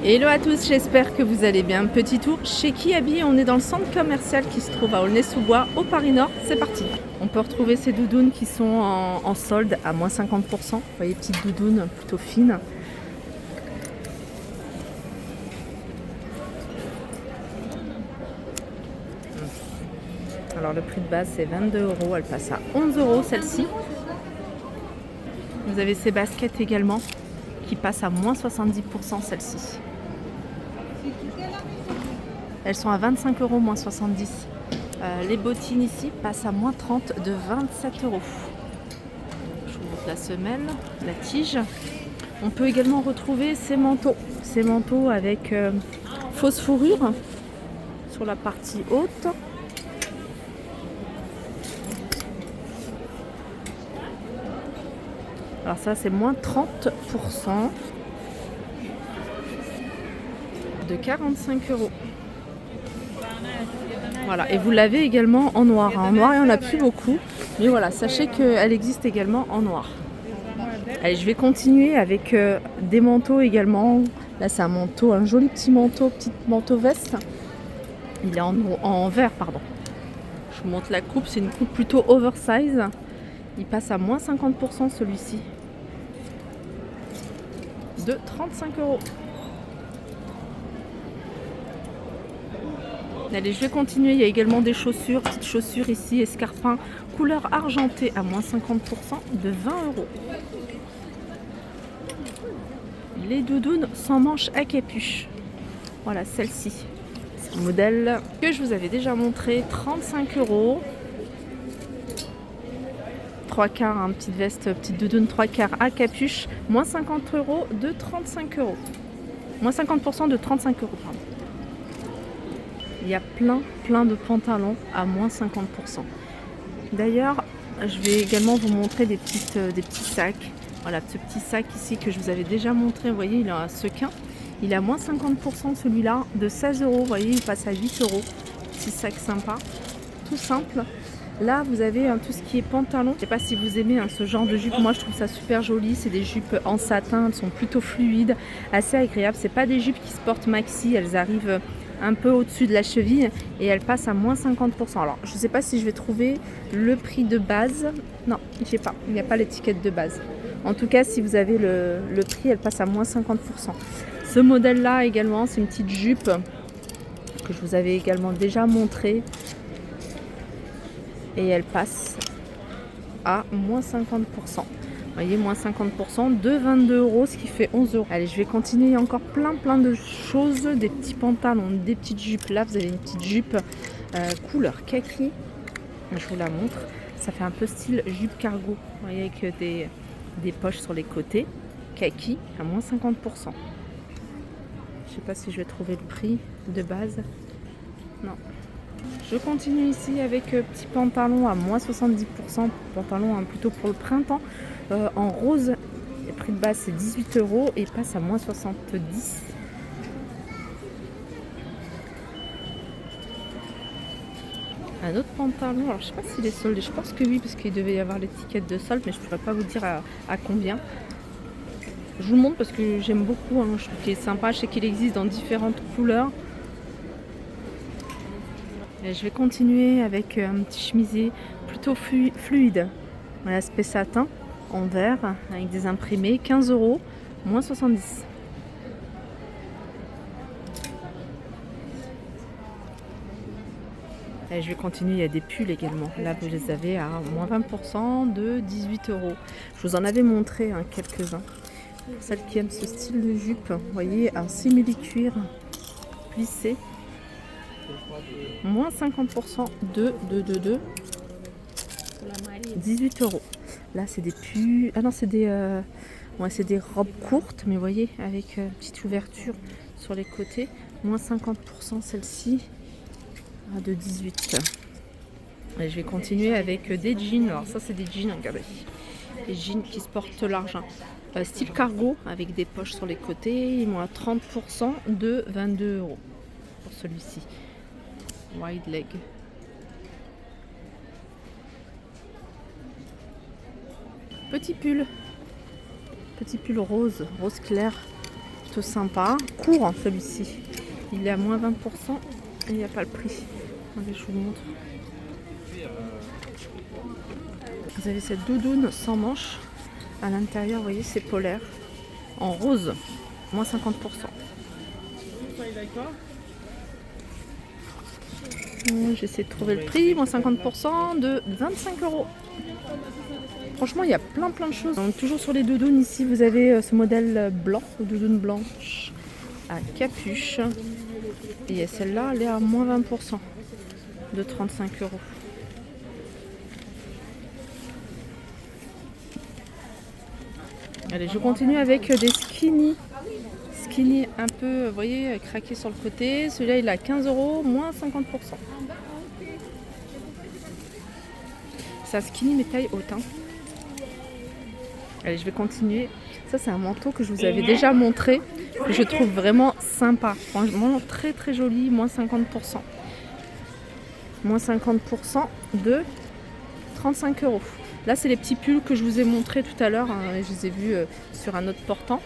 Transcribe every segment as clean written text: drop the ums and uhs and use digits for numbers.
Hello à tous, j'espère que vous allez bien. Petit tour chez Kiabi, on est dans le centre commercial qui se trouve à Aulnay-sous-Bois, au Paris Nord. C'est parti. On peut retrouver ces doudounes qui sont en solde à moins 50%. Vous voyez, petites doudounes plutôt fines. Alors le prix de base c'est 22 €, elle passe à 11 € celle-ci. Vous avez ces baskets également qui passent à moins 70% celle-ci. Elles sont à 25 € moins 70. Les bottines ici passent à moins 30 de 27 €. Je vous montre la semelle, la tige. On peut également retrouver ces manteaux avec fausse fourrure sur la partie haute. Alors ça c'est moins 30% de 45 €. Voilà, et vous l'avez également en noir. En noir, il n'y en a plus beaucoup. Mais voilà, sachez qu'elle existe également en noir. Allez, je vais continuer avec des manteaux également. Là, c'est un joli petit manteau veste. Il est en vert, pardon. Je vous montre la coupe, c'est une coupe plutôt oversize. Il passe à moins 50% celui-ci. De 35 €. Allez, je vais continuer. Il y a également des chaussures, petites chaussures ici, escarpins, couleur argentée à moins 50% de 20 €. Les doudounes sans manches à capuche. Voilà, celle-ci. C'est un modèle que je vous avais déjà montré, 35 €. 3 quarts, hein, petite veste, petite doudoune 3 quarts à capuche, moins 50 € de 35 €. Moins 50% de 35 €, pardon. Il y a plein de pantalons à moins 50%. D'ailleurs, je vais également vous montrer des petits sacs. Voilà, ce petit sac ici que je vous avais déjà montré, vous voyez, il est à sequin. Il est à moins 50% celui-là, de 16 €. Vous voyez, il passe à 8 €. Petit sac sympa, tout simple. Là, vous avez tout ce qui est pantalon. Je ne sais pas si vous aimez ce genre de jupe. Moi, je trouve ça super joli. C'est des jupes en satin. Elles sont plutôt fluides, assez agréables. C'est pas des jupes qui se portent maxi. Elles arrivent un peu au-dessus de la cheville et elles passent à moins 50%. Alors, je ne sais pas si je vais trouver le prix de base. Non, je sais pas. Il n'y a pas l'étiquette de base. En tout cas, si vous avez le prix, elle passe à moins 50%. Ce modèle-là également, c'est une petite jupe que je vous avais également déjà montré. Et elle passe à moins 50%. Vous voyez, moins 50% de 22 €, ce qui fait 11 €. Allez, je vais continuer. Il y a encore plein de choses. Des petits pantalons, des petites jupes. Là, vous avez une petite jupe couleur kaki. Je vous la montre. Ça fait un peu style jupe cargo. Vous voyez, avec des poches sur les côtés. Kaki à moins 50%. Je ne sais pas si je vais trouver le prix de base. Non. Je continue ici avec petit pantalon à moins 70%, pantalon plutôt pour le printemps, en rose. Le prix de base c'est 18 € et passe à moins 70. Un autre pantalon, alors je sais pas s'il est soldé, je pense que oui parce qu'il devait y avoir l'étiquette de solde, mais je ne pourrais pas vous dire à combien. Je vous le montre parce que j'aime beaucoup, hein. Je trouve qu'il est sympa, je sais qu'il existe dans différentes couleurs. Et je vais continuer avec un petit chemisier plutôt fluide, l'aspect satin en vert avec des imprimés, 15 €, moins 70. Et je vais continuer, il y a des pulls également. Là, vous les avez à moins 20% de 18 €. Je vous en avais montré quelques-uns. Pour celles qui aiment ce style de jupe, vous voyez, un simili-cuir plissé. Moins 50% de 18 €. Là, c'est des pulls. Ah non, c'est des robes courtes, mais vous voyez, avec petite ouverture sur les côtés. Moins 50% celle-ci de 18. Et je vais continuer avec des jeans. Alors ça, c'est des jeans, regardez. Des jeans qui se portent large. Style cargo, avec des poches sur les côtés. Ils moins 30% de 22 € pour celui-ci. Wide leg. Petit pull rose clair. short sympa, court celui-ci. Il est à moins 20% et il n'y a pas le prix. Allez, je vous montre. Vous avez cette doudoune sans manches. À l'intérieur, vous voyez, c'est polaire. En rose, moins 50%. J'essaie de trouver le prix, moins 50% de 25 €. Franchement, il y a plein de choses. Donc, toujours sur les doudounes, ici, vous avez ce modèle blanc, doudoune blanche à capuche. Et celle-là, elle est à moins 20% de 35 €. Allez, je continue avec des skinny. Skinny un peu, vous voyez, craqué sur le côté. Celui-là, il est à 15 €, moins 50%. C'est un skinny mais taille haute. Hein. Allez, je vais continuer. Ça, c'est un manteau que je vous avais déjà montré. Que je trouve vraiment sympa. Franchement, très joli, moins 50%. Moins 50% de 35 €. Là, c'est les petits pulls que je vous ai montrés tout à l'heure. Hein, je les ai vus sur un autre portant.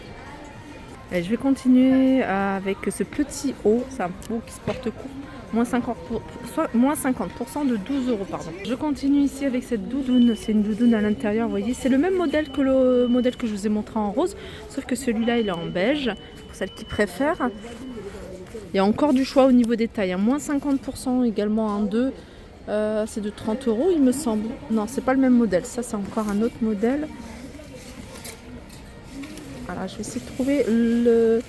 Et je vais continuer avec ce petit haut. C'est un haut qui se porte court. Moins 50% de 12 €. Pardon. Je continue ici avec cette doudoune. C'est une doudoune à l'intérieur. Vous voyez, c'est le même modèle que le modèle que je vous ai montré en rose. Sauf que celui-là, il est en beige. Pour celles qui préfèrent. Il y a encore du choix au niveau des tailles. Hein. Moins 50% également en 2. C'est de 30 €, il me semble. Non, c'est pas le même modèle. Ça, c'est encore un autre modèle. Voilà, je vais essayer de trouver le...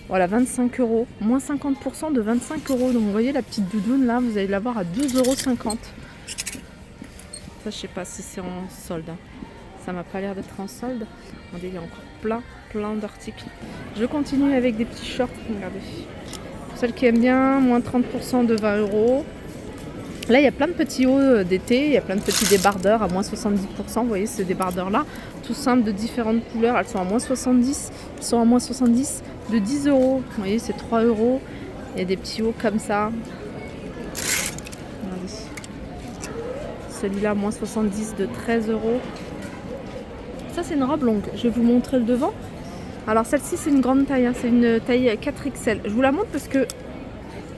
Voilà, 25 €. Moins 50% de 25 €. Donc, vous voyez, la petite doudoune, là, vous allez l'avoir à 2,50 €. Ça, je sais pas si c'est en solde. Hein. Ça m'a pas l'air d'être en solde. Regardez, il y a encore plein d'articles. Je continue avec des petits shorts. Regardez. Pour celles qui aiment bien, moins 30% de 20 €. Là, il y a plein de petits hauts d'été. Il y a plein de petits débardeurs à moins 70%. Vous voyez, ces débardeurs-là, tout simple, de différentes couleurs. Elles sont à moins 70. Ils sont à moins 70 de 10 €. Vous voyez, c'est 3 €. Il y a des petits hauts comme ça. Regardez. Celui-là, moins 70 de 13 €. Ça, c'est une robe longue. Je vais vous montrer le devant. Alors, celle-ci, c'est une grande taille. Hein. C'est une taille 4XL. Je vous la montre parce que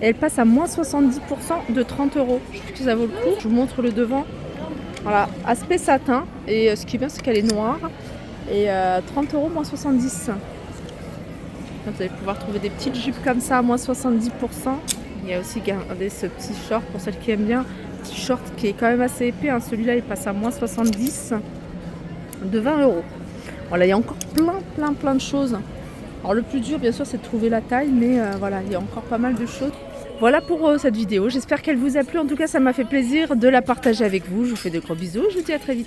elle passe à moins 70% de 30 €. Je trouve que ça vaut le coup. Je vous montre le devant. Voilà, aspect satin. Et ce qui est bien, c'est qu'elle est noire. Et 30 € moins 70. Vous allez pouvoir trouver des petites jupes comme ça à moins 70%. Il y a aussi regardez, ce petit short pour celles qui aiment bien. Petit short qui est quand même assez épais. Hein. Celui-là, il passe à moins 70 de 20 €. Voilà, il y a encore plein de choses. Alors le plus dur, bien sûr, c'est de trouver la taille. Mais voilà, il y a encore pas mal de choses. Voilà pour cette vidéo. J'espère qu'elle vous a plu. En tout cas, ça m'a fait plaisir de la partager avec vous. Je vous fais de gros bisous. Je vous dis à très vite.